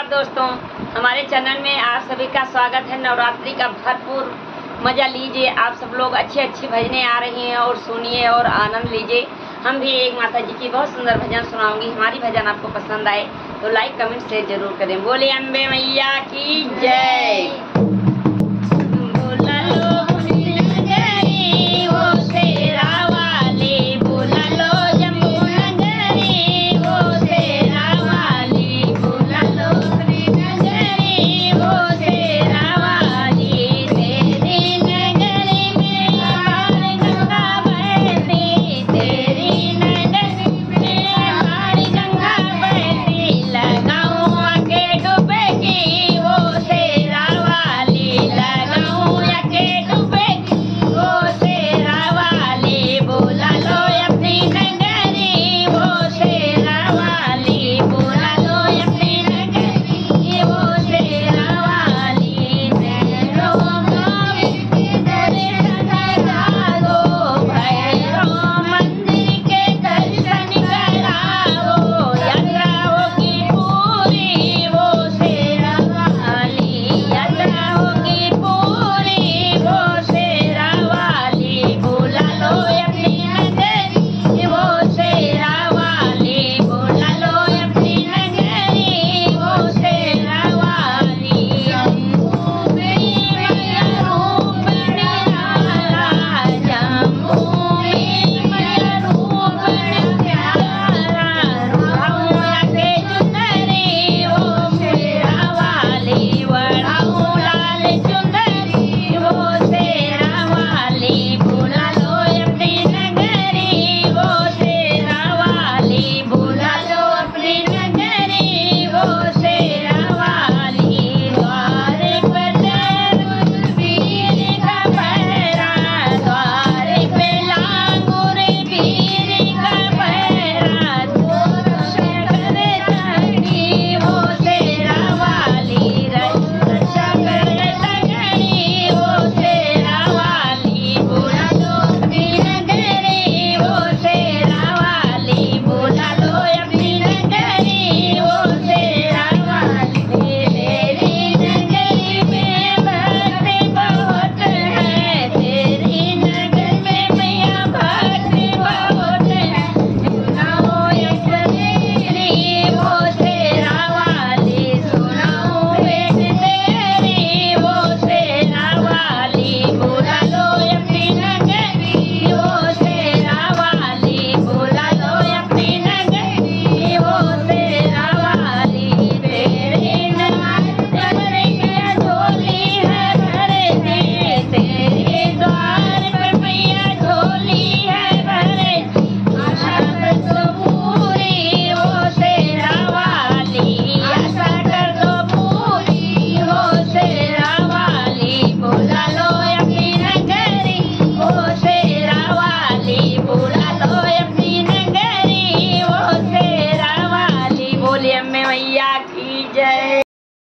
नमस्कार दोस्तों, हमारे चैनल में आप सभी का स्वागत है। नवरात्रि का भरपूर मज़ा लीजिए। आप सब लोग अच्छी अच्छी भजनें आ रही हैं और सुनिए और आनंद लीजिए। हम भी एक माता जी की बहुत सुंदर भजन सुनाऊंगी। हमारी भजन आपको पसंद आए तो लाइक कमेंट शेयर जरूर करें। बोले अम्बे मैया की जय।